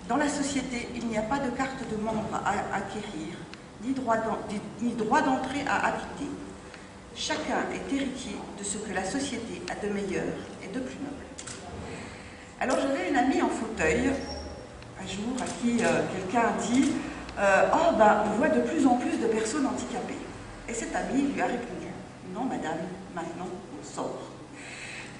Dans la société, il n'y a pas de carte de membre à acquérir, ni droit d'entrée à habiter. Chacun est héritier de ce que la société a de meilleur et de plus noble. Alors j'avais une amie en fauteuil, un jour, à qui quelqu'un a dit oh, ben, on voit de plus en plus de personnes handicapées. Et cette amie lui a répondu non madame, maintenant on sort.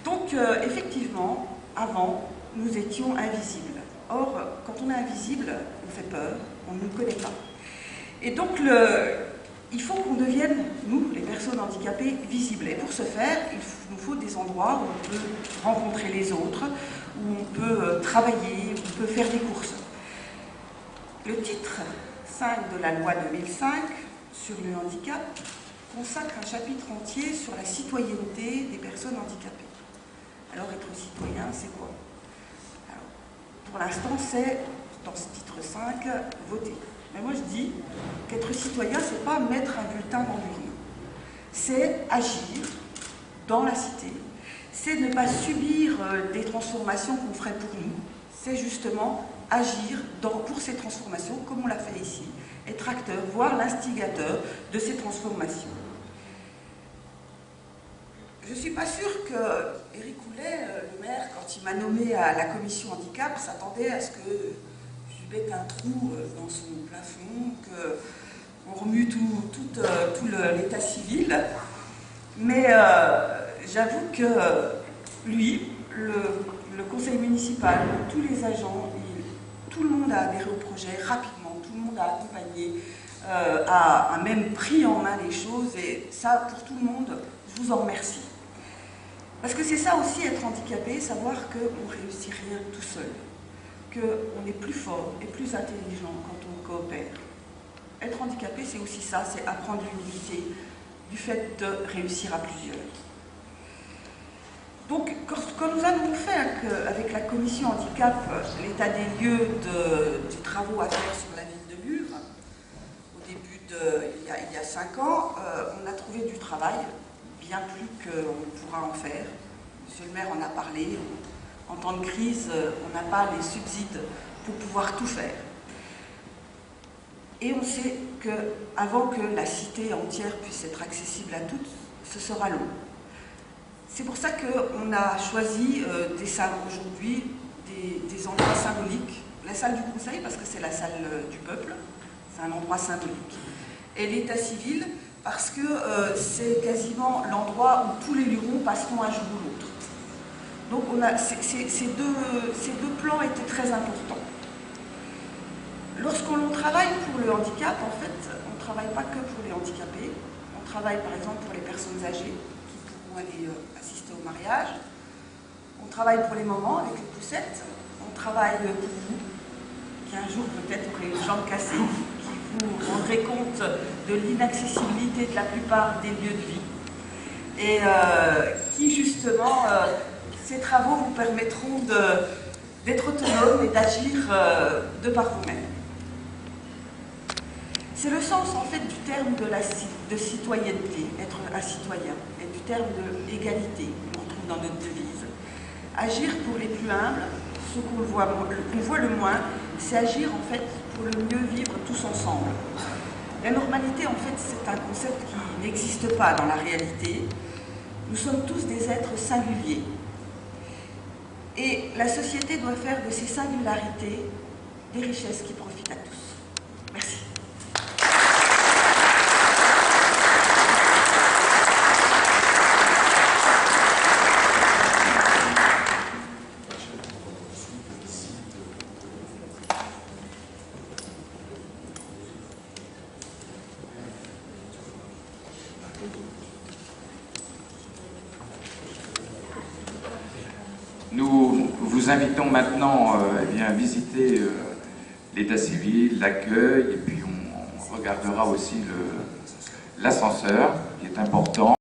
Donc effectivement, avant, nous étions invisibles. Or, quand on est invisible, on fait peur, on ne nous connaît pas. Et donc, il faut qu'on devienne, nous, les personnes handicapées, visibles. Et pour ce faire, il nous faut des endroits où on peut rencontrer les autres, où on peut travailler, où on peut faire des courses. Le titre 5 de la loi 2005 sur le handicap consacre un chapitre entier sur la citoyenneté des personnes handicapées. Alors, être citoyen, c'est quoi? Alors, pour l'instant, c'est, dans ce titre 5, voter. Mais moi, je dis qu'être citoyen, c'est pas mettre un bulletin dans l'urne. C'est agir dans la cité. C'est ne pas subir des transformations qu'on ferait pour nous. C'est justement agir pour ces transformations, comme on l'a fait ici. Être acteur, voire l'instigateur de ces transformations. Je ne suis pas sûre que Éric Coulet, le maire, quand il m'a nommé à la commission handicap, s'attendait à ce que je mette un trou dans son plafond, qu'on remue tout l'état civil. Mais j'avoue que lui, le conseil municipal, tous les agents, tout le monde a adhéré au projet rapidement, tout le monde a accompagné, a même pris en main les choses, et ça, pour tout le monde, je vous en remercie. Parce que c'est ça aussi, être handicapé, savoir qu'on ne réussit rien tout seul, qu'on est plus fort et plus intelligent quand on coopère. Être handicapé, c'est aussi ça, c'est apprendre l'humilité du fait de réussir à plusieurs. Donc, quand nous avons fait avec la commission handicap l'état des lieux des travaux à faire sur la ville de Lure, au début il y a 5 ans, on a trouvé du travail, bien plus qu'on pourra en faire. Monsieur le maire en a parlé. En temps de crise, on n'a pas les subsides pour pouvoir tout faire. Et on sait qu'avant que la cité entière puisse être accessible à toutes, ce sera long. C'est pour ça qu'on a choisi aujourd'hui des endroits symboliques. La salle du conseil, parce que c'est la salle du peuple, c'est un endroit symbolique. Et l'état civil, parce que c'est quasiment l'endroit où tous les Lurons passeront un jour ou l'autre. Donc ces deux plans étaient très importants. Lorsqu'on travaille pour le handicap, en fait, on ne travaille pas que pour les handicapés. On travaille par exemple pour les personnes âgées qui pourront aller assister au mariage. On travaille pour les mamans avec les poussettes. On travaille pour vous, qui un jour peut-être aurez une jambe cassée, qui vous rendrez compte de l'inaccessibilité de la plupart des lieux de vie. Et qui justement, ces travaux vous permettront d'être autonome et d'agir de par vous-même. C'est le sens en fait du terme de citoyenneté, être un citoyen, et du terme de l'égalité qu'on retrouve dans notre devise. Agir pour les plus humbles, ceux qu'on voit le moins, c'est agir en fait pour le mieux vivre tous ensemble. La normalité en fait c'est un concept qui n'existe pas dans la réalité. Nous sommes tous des êtres singuliers. Et la société doit faire de ces singularités des richesses qui profitent à tous. Merci. Nous vous invitons maintenant à visiter l'état civil, l'accueil, et puis on regardera aussi l'ascenseur qui est important.